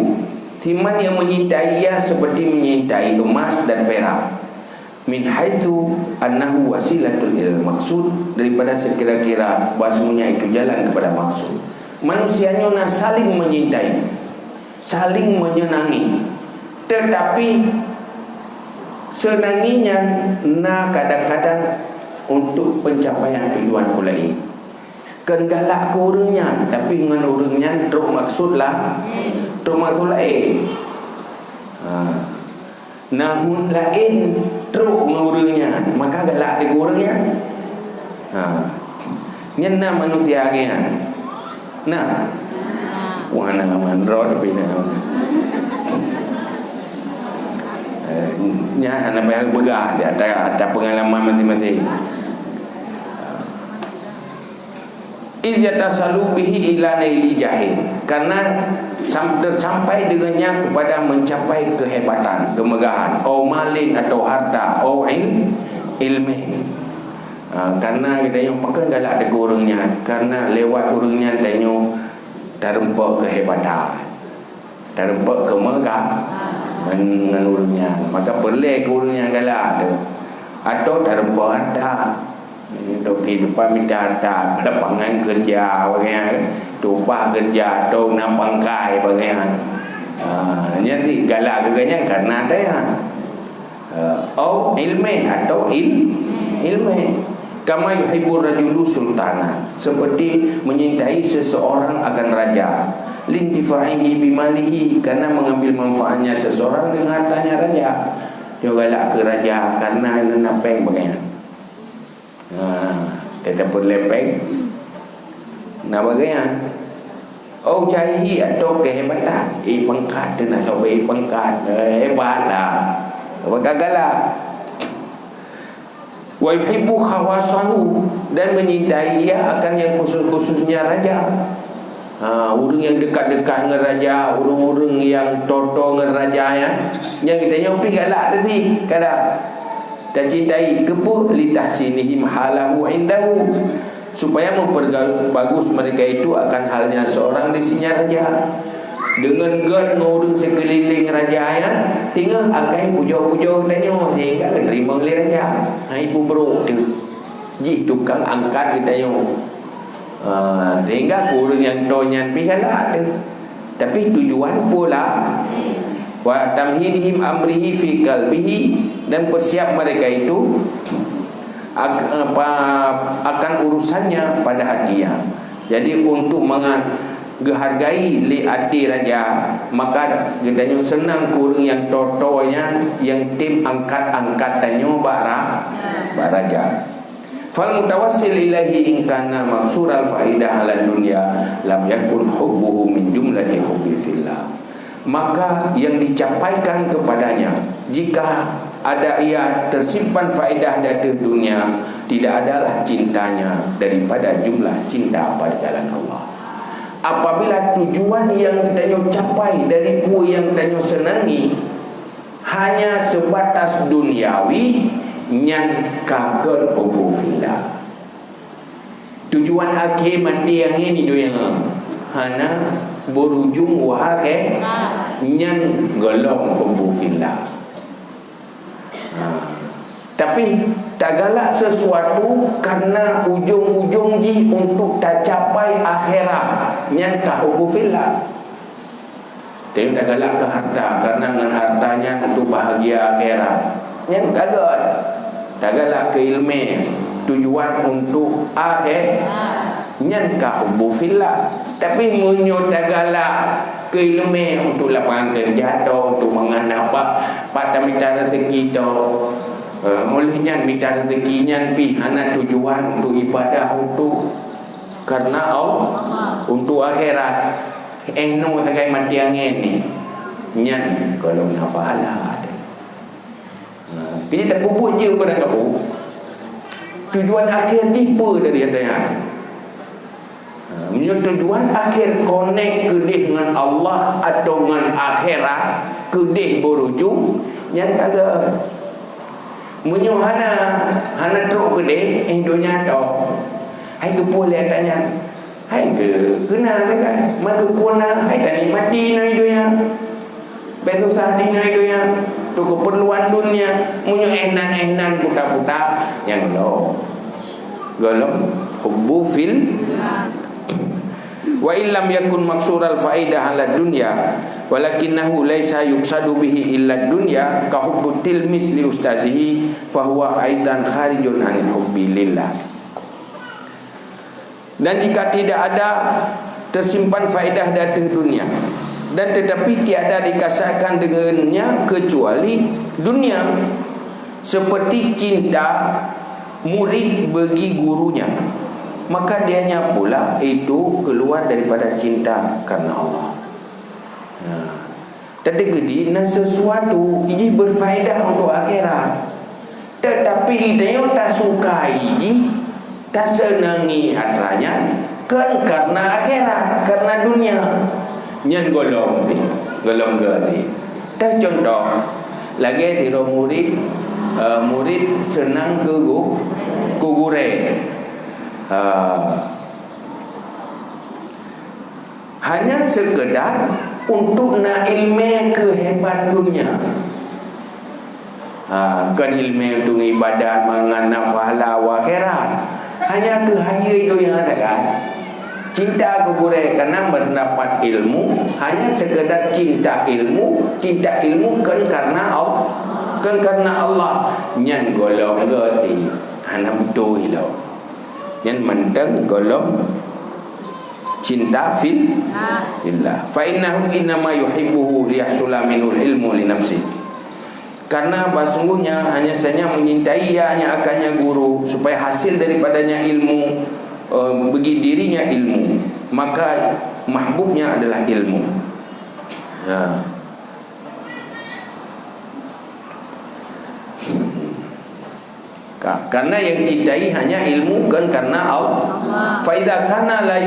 timan yang menyintai ia seperti menyintai emas dan perak. min haitsu annahu wasilatul ilal maksud, daripada sekira-kira bahasanya itu jalan kepada maksud. Manusianya nak saling menyintai, saling menyenangi, tetapi senanginya na kadang-kadang untuk pencapaian tujuan ulai. Kan galak ke orangnya, tapi dengan orangnya teruk maksudlah, teruk maksud lain. Nahun lain teruk dengan orangnya, maka galak dengan orangnya. Nyana manusia ni. Nah, wana mandro tapi na. Nya anak bayar begah dia ada pengalaman masing-masing. Iz yatasalu bihi ila naili jahil, karena sampai dengannya kepada mencapai kehebatan, kemegahan, atau malin atau harta, atau ilmi. Karena kita yang pakai galak ada orangnya, karena lewat orangnya tanya terempak kehebatan, terempak kemegahan dengan orangnya, maka perleh ke orangnya galak ada, atau terempak harta. Doki lupa minta harta, lapangan kerja bagaimana, tupah kerja atau nampangkai bagaimana. Jadi galak keganya karena ada ya. Atau ilmen atau ilmen. Kama yuhibbur rajulu sultana, seperti menyintai seseorang akan raja. Lintifaihi bimalihi, karena mengambil manfaatnya seseorang dengan hartanya raja. Dia galak ke raja karena napeng bagaimana. Tetap berlepeng. Nah bagaimana? Oh jahi atau kehebatan, pangkat dia nak coba pangkat, hebatlah. Maka galak. Wa yuhibbu khawasahu, dan menyintai ia akan yang khusus-khususnya raja. Orang yang dekat-dekat dengan raja, orang-orang yang toto dengan raja ya. Yang kita nyampi galak tadi, kadang dan cintai kepu litahsinihi mahalahu indahu, supaya memperbagus mereka itu akan halnya seorang di sini raja. Dengan gad ngurung sekeliling raja ya, tinggal akai puja-puja tanya, sehingga terima oleh raja. Ibu bro tu ji tukang angkat kita yo. Sehingga kurang yang tonyan pigalah tu. Tapi tujuan pula wa tamhidihim amrihi fi qalbihi, dan persiap mereka itu akan urusannya pada hatinya. Jadi untuk menghargai li hati raja, maka katanya senang kurang yang totonya, yang tim angkat-angkatannya baraja. Fal mutawassil ilahi in kana maksural faidah ala dunya lam yakun hubbuhu min jumlati hubbi fillah. Maka yang dicapaikan kepadanya, jika ada ia tersimpan faedah dari dunia, tidak adalah cintanya daripada jumlah cinta pada jalan Allah. Apabila tujuan yang kita capai dari yang kita senangi hanya sebatas duniawi, nyan kakal ubufillah. Tujuan akhir mati yang ini tu yang hana berujung wahai nyan golong ubufillah. Tapi tak galak sesuatu karena ujung-ujung ji untuk tak capai akhirat, nyan ka ubufillah. Dia tak galak ke harta karena dengan hartanya untuk bahagia akhirat, nyan kagak. Tak galak ke ilmu, tujuan untuk akhir, nyan ka ubufillah. Tapi munyo tak galak ke ilmu untuk lapangan kerja atau untuk menganap pada minta rezeki tu. Mulihnya minta rezekinya pi hana tujuan untuk ibadah, untuk karena Allah, untuk akhirat. No sagai mati angin ni nyan kalau nafalah ada. Kita tak pupuk je pada kamu. Tujuan akhir ni apa dari adanya? Tujuan akhir connect ke dengan Allah atau dengan akhirat, ke berujung yang kagak hana teruk ke dunia tau. Hai ke boleh tanya. Hai ke kena kan? Maka kuna hai tani mati nai dunia. Betul sah di nai dunia. tu keperluan dunia, munyo ehnan putar-putar yang golong hubbu fil wa illam yakun maksural faidah ala dunya walakinahu laisa yuqsadu bihi illa dunya ka hubbu tilmis li ustazihi fa huwa aidan kharijun anil hubbi lillah. Dan jika tidak ada tersimpan faedah dari dunia dan tetapi tiada dikasahkan dengannya kecuali dunia, seperti cinta murid bagi gurunya, maka dianya pula itu keluar daripada cinta karena Allah. Tetapi sesuatu ini berfaedah untuk akhirat, tetapi dia tak sukai, tak senangi atranya kan karena akhirat, karena dunia. Nyan golong gati. Tak contoh lagi tiro murid senang gure. Hanya sekedar untuk nak ilmu kehebat dunia. Kan ilmu untuk ibadat mengenal pahala akhirat. Hanya kehaya itu yang ada kan. Cinta gugure karena mendapat ilmu, hanya sekedar cinta ilmu kan karena Allah. Nyan golong gati hana betul ilo. Nyan menteng golong cinta fillah. Fa innahu innama yuhibbuhu liyahsula minul ilmu li nafsi. Karena sesungguhnya hanya saja menyintai hanya akannya guru supaya hasil daripadanya ilmu, bagi dirinya ilmu, maka mahbubnya adalah ilmu. Karena yang cintai hanya ilmu kan karena Allah. Fa idza kana la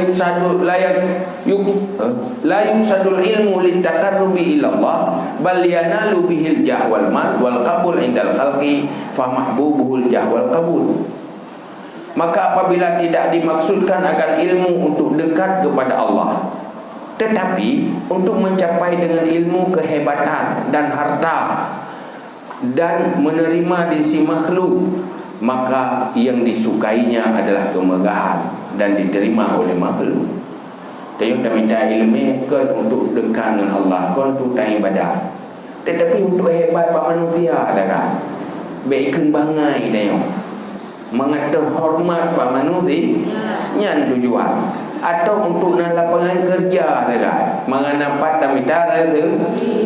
yuqsadul ilmu litaqarrubi ila Allah bal yanalu bihil jah wal mal wal qabul indal khalqi fa mahbubuhul jah wal qabul. Maka apabila tidak dimaksudkan akan ilmu untuk dekat kepada Allah, tetapi untuk mencapai dengan ilmu kehebatan dan harta dan menerima di si makhluk, maka yang disukainya adalah kemegahan dan diterima oleh makhluk. Dia tak minta ilmu kan untuk dekat dengan Allah, kan untuk ibadat, tetapi untuk hebat pak manusia ada kan, baikkan bangai dia mengata hormat pak manusia, nyan tujuan. Atau untuk nak lapangan kerja dekat, mengenapa tak minta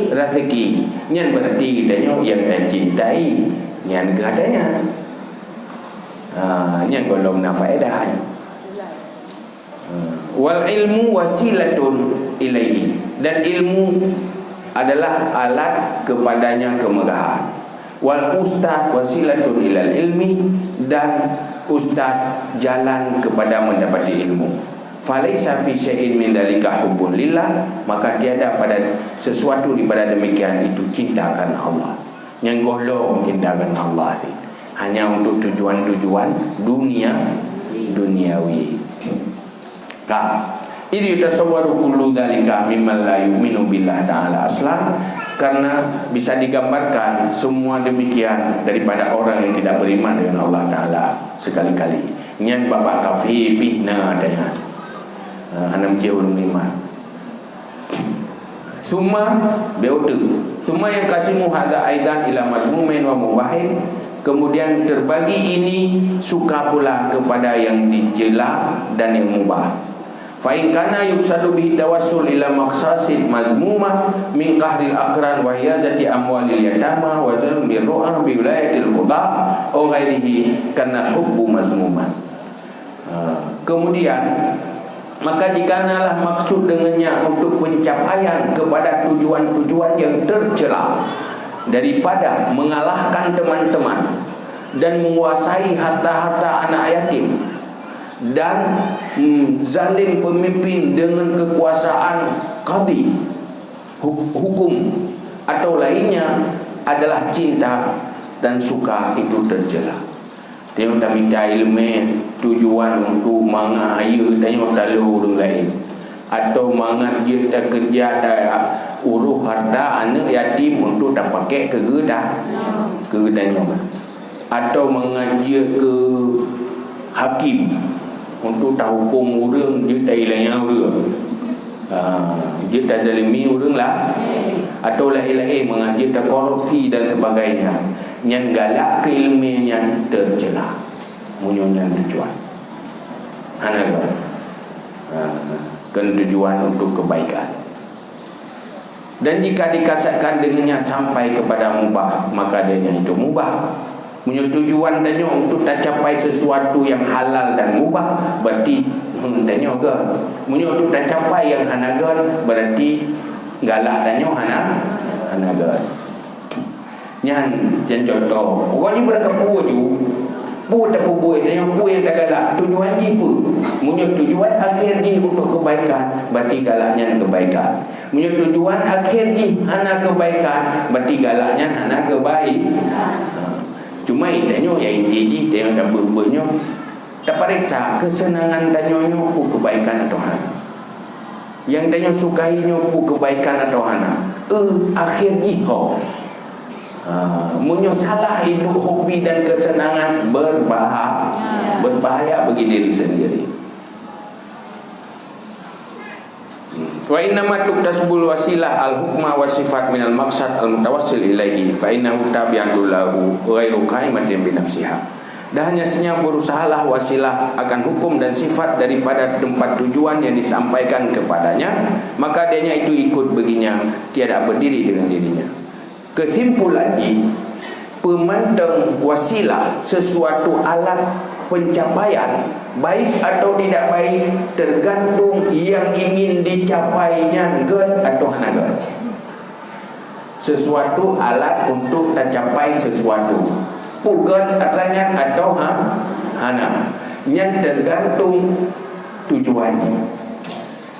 rezeki, nyan berarti dia yang tak cintai, nyan keadanya. Nyan golong na faedah. Wal ilmu wasilatun ilaihi, dan ilmu adalah alat kepadanya kemegahan. Wal ustad wasilatun ilal ilmi, dan ustad jalan kepada mendapati ilmu. Falaisa fi syai'in min dalika hubbun lillah, maka tiada pada sesuatu daripada demikian itu cinta karena Allah. Yang golong cinta karena Allah hanya untuk tujuan-tujuan duniawi. Ini tasawwaru kullu dzalika mimman la yu'minu billah ta'ala aslan, karena bisa digambarkan semua demikian daripada orang yang tidak beriman dengan Allah Ta'ala sekali-kali. Nyan bapak kafi bihna dengan hanam jehul lima. Summa beotu. Summa yang kasimu hadza aidan ila mazmumin wa mubahin. Kemudian terbagi ini suka pula kepada yang dicela dan yang mubah. Fa in kana yuksadu bihi tawassul ila maqsasid mazmumah min qahril aqran wa hiyazati amwalil yatama wa zulmi ru'ah bi wilayatil qada aw ghairihi kana hubbu mazmuman. Kemudian maka jikanalah maksud dengannya untuk pencapaian kepada tujuan-tujuan yang tercela daripada mengalahkan teman-teman dan menguasai harta-harta anak yatim dan zalim pemimpin dengan kekuasaan qadi hukum atau lainnya adalah cinta dan suka itu tercela. Dia tak minta ilmu tujuan untuk mengahaya dan yang terlalu lain, atau mangat dia tak kerja urus harta anak yatim untuk tak pakai ke gedanya, atau mengajar ke hakim untuk tahu hukum orang dia tak hilang orang, dia tak zalimi orang lah, atau lain-lain mengajar tak korupsi dan sebagainya, yang galak ke ilmiahnya tercela munyonya tujuan hanaga kan tujuan untuk kebaikan. Dan jika dikasatkan dengannya sampai kepada mubah, maka adanya itu mubah. Punya tujuan tanya untuk tak capai sesuatu yang halal dan mubah, berarti tanya ke. Punya untuk tak capai yang hanagan, berarti galak tanya hanagan. Yang contoh, orang ni berkepu je. Pu tak pu tanya pu yang tak galak. Tujuan ni apa? Punya tujuan akhir ni untuk kebaikan, berarti galaknya kebaikan. Punya tujuan akhir ni hana kebaikan, berarti galaknya hana kebaik. Cuma tanya yang inti tanya tak berbenyo, tak periksa kesenangan tanyanya pu kebaikan atau hana. Yang tanya sukainya pu kebaikan atau hana. Akhir ni ho. Munyo salah hidup hobi dan kesenangan berbahaya bagi diri sendiri. Wa innama tuktasbul wasilah al-hukma wa sifat minal maqsad al-mutawassil ilaihi fa innahu tabi'atun lahu ghairu qaimatin bi nafsiha. Dan hanya senyap berusahalah wasilah akan hukum dan sifat daripada tempat tujuan yang disampaikan kepadanya, maka adanya itu ikut baginya, tiada berdiri dengan dirinya. Kesimpulannya, pemandang wasilah sesuatu alat pencapaian, baik atau tidak baik, tergantung yang ingin dicapainya gen atau hanagan. Sesuatu alat untuk tercapai sesuatu, bukan atanya atau hana, yang tergantung tujuannya.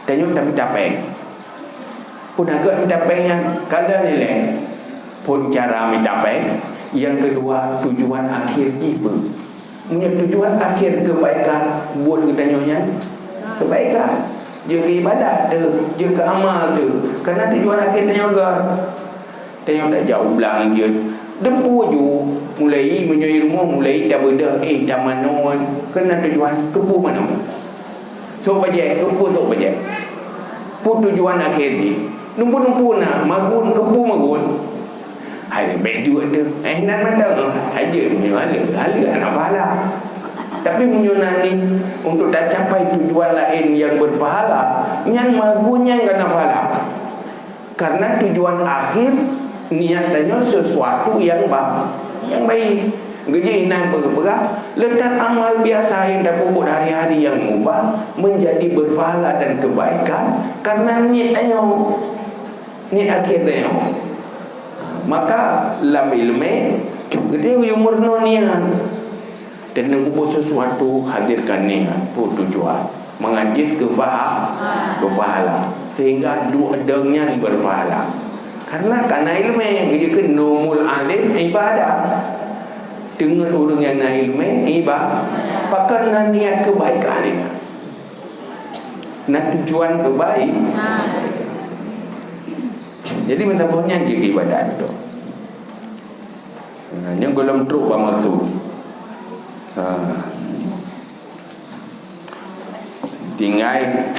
Tanya tak mencapai, pun agak mencapainya kalau nilai pun cara mencapai. Yang kedua, tujuan akhir kita. Punya tujuan akhir kebaikan buat ketanya kebaikan. Dia ke ibadat tu, dia ke amal tu. Karena tujuan akhir tanya juga. Tanya tak jauh belang dia. Dempu je mulai menyoi rumah mulai dah beda dah mana kena tujuan kepu mana. So bajak kepu tu bajak. Pun tujuan akhir ni. Numpu nak magun kepu magun. Hai baik juga tu. Nan mandang aja punya hala anak pahala. Tapi menyunan ni untuk tak capai tujuan lain yang berpahala, yang magunya yang kena pahala. Karena tujuan akhir niatnya sesuatu yang baik. Jadi nan bergerak letak amal biasa yang dapat buat hari-hari yang mubah menjadi berpahala dan kebaikan karena niatnya akhirnya. Maka lam ilmu ketika umur niat dan membuat sesuatu hadirkan niat pun tujuan mengajit kefahala sehingga dua dengnya berpahala karena ilmu dia ke nomul alim ibadah dengan orang yang ilmu ibadah pakai niat kebaikan ni nak tujuan kebaik. Jadi mentapahnya dia ibadat tu. Yang golong truk bermaksud. Tinggal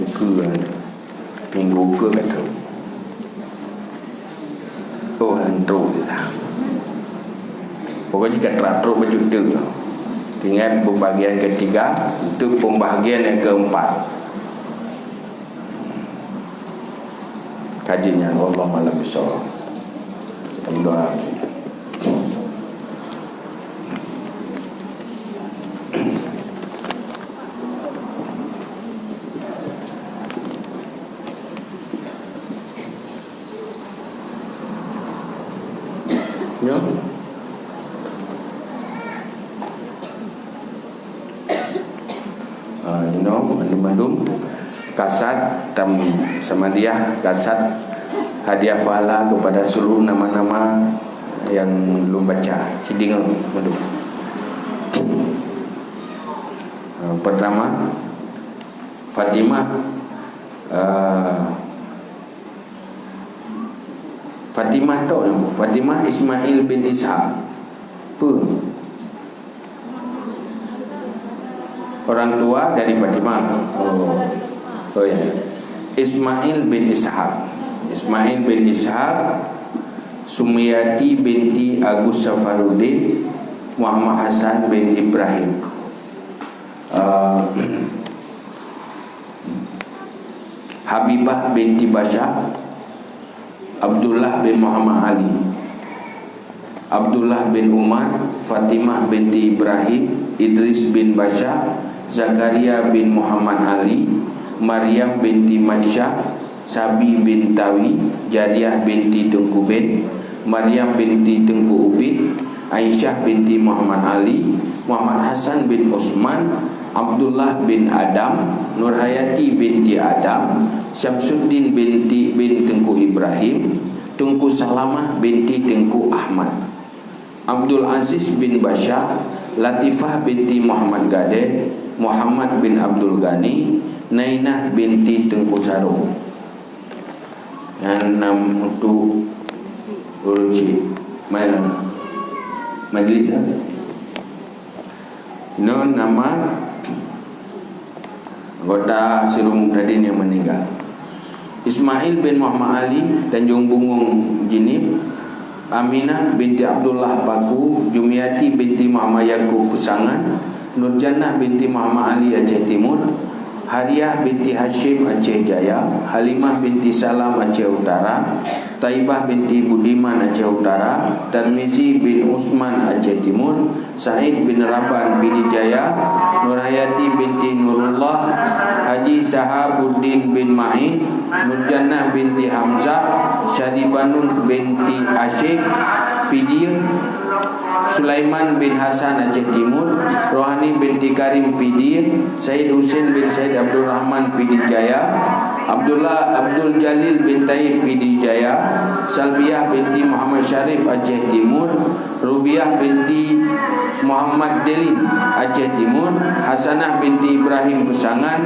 buka minggu buka kata. Oh truk dia tak. Pokoknya jika truk berjuta. Tinggal pembahagian ketiga, itu pembahagian yang keempat. Kajinya Allah malam besok. Kita berdoa. Ya. Bandung kasat tam samadiah kasat hadiah fahala kepada seluruh nama-nama yang belum baca cidinga Bandung. Pertama Fatimah Fatimah tu yang Fatimah Ismail bin Ishaq. Apa? Orang tua dari Fatimah. Oh ya. Ismail bin Ishaq. Ismail bin Ishaq, Sumiyati binti Agus Safaruddin, Muhammad Hasan bin Ibrahim. Habibah binti Bashar, Abdullah bin Muhammad Ali, Abdullah bin Umar, Fatimah binti Ibrahim, Idris bin Bashar, Zakaria bin Muhammad Ali, Maryam binti Masyah, Sabi bin Tawi, Jariyah binti Tengku bin, Maryam binti Tengku Ubid, Aisyah binti Muhammad Ali, Muhammad Hasan bin Osman, Abdullah bin Adam, Nurhayati binti Adam, Syamsuddin bin Tengku Ibrahim, Tengku Salamah binti Tengku Ahmad, Abdul Aziz bin Bashar, Latifah binti Muhammad Gadeh, Muhammad bin Abdul Ghani, Nainah binti Tengku Sarung. Yang 6 untuk urusi mana majlis no nama anggota Sirung Radin yang meninggal. Ismail bin Muhammad Ali, Tanjung Bungung Jinib, Aminah binti Abdullah Baku, Jumiati binti Muhammad Yaakob Pesangan, Nurjannah binti Muhammad Ali Aceh Timur, Hariah binti Hashim Aceh Jaya, Halimah binti Salam Aceh Utara, Taibah binti Budiman Aceh Utara, Tarmizi bin Usman Aceh Timur, Said bin Raban bin Jaya, Nurhayati binti Nurullah, Haji Sahabuddin bin Ma'in, Nurjannah binti Hamzah, Syaribanun binti Asyik Pidir, Sulaiman bin Hasan Aceh Timur, Rohani binti Karim Pidir, Said Husin bin Said Abdul Rahman Pidi Jaya, Abdul Jalil bin Taib Pidi Jaya, Salbiah binti Muhammad Syarif Aceh Timur, Rubiah binti Muhammad Delin Aceh Timur, Hasanah binti Ibrahim Pesangan,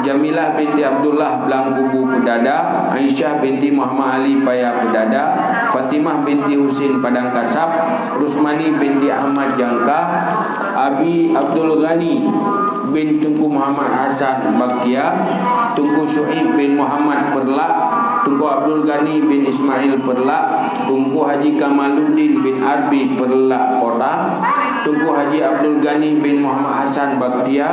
Jamilah binti Abdullah Belangkubu Pedada, Aisyah binti Muhammad Ali Paya Pedada, Fatimah binti Husin Padang Kasab, Rusmani binti Ahmad Jangka, Abi Abdul Ghani bin Tunku Muhammad Hasan Bakia, Tunku Syuib bin Muhammad Perlak, Tunku Abdul Ghani bin Ismail Perlak, Tunku Haji Kamaluddin bin Arbi Perlak Kota, Tunku Haji Abdul Ghani bin Muhammad Hasan Baktia,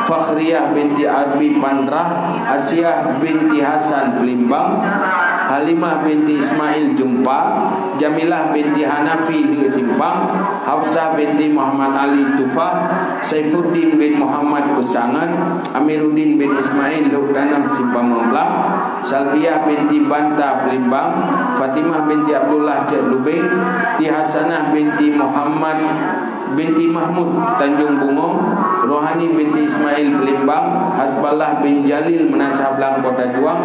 Fakhriyah binti Arbi Pandrah, Asiah binti Hasan Pelimbang, Halimah binti Ismail Jumpa, Jamilah binti Hanafi di Simpang, Hafsah binti Muhammad Ali Tufah, Saifuddin bin Muhammad Pesangan, Amiruddin bin Ismail Luk Tanah Simpang Memblak, Salbiah binti Banta Pelimbang, Fatimah binti Abdullah Cik Lubeng, Ti Hasanah binti Muhammad binti Mahmud Tanjung Bungong, Rohani binti Ismail Pelimbang, Hasballah bin Jalil Menasah Belang Kota Juang,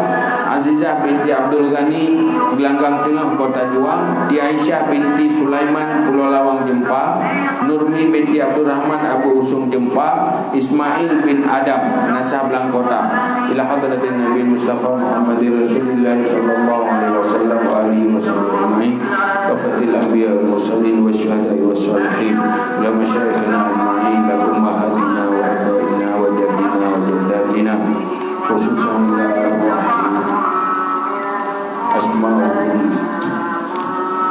Azizah binti Abdul Ghani Gelanggang Tengah Kota Juang, Ti Aisyah binti Sulaiman Pulau Lawang Jempa, Nurmi binti Abdul Rahman Abu Usung Jempa, Ismail bin Adam Menasah Belang Kota. Ila hadratin Nabi Mustafa Muhammadir Rasulullah sallallahu alaihi wasallam wa alihi wasallam. Kafatil anbiya wal mursalin wasyuhada wassalihin. Ya masyayikhna ajma'in, la ummahatina wa abaina wa jaddina wa jaddatina, khususan la rahim asma'uhum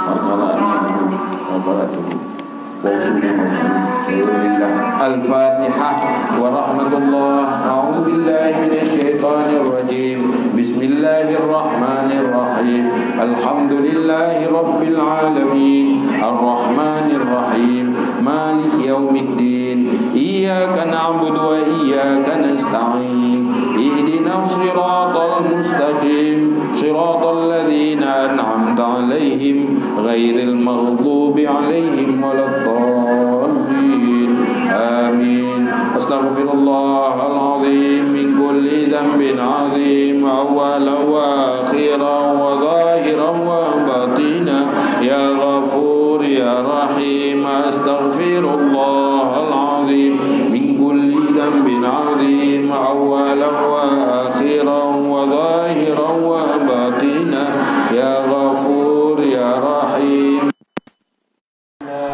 wa qara'atuhum wa qara'atuhum wa usulihim Al-Fatihah wa rahmatullah. A'udhu billahi minasyaitanir rajim. Bismillahirrahmanirrahim. Alhamdulillahi rabbil alamin. Ar-Rahmanir Rahim. Malik yaumiddin. Iyyaka na'budu wa iyyaka nasta'in. Ihdinas siratal mustaqim. Siratal ladzina an'amta 'alaihim ghairil maghdubi 'alaihim waladdallin. Amin. Astaghfirullahal azim min kulli dhanbin 'azim, awwalan wa akhiran wa zahiran wa batina. Ya Ghafur ya Rahim. Astaghfirullahal azim min kulli dhanbin 'azim, awwalan wa akhiran wa zahiran wa batina. Ya Ghafur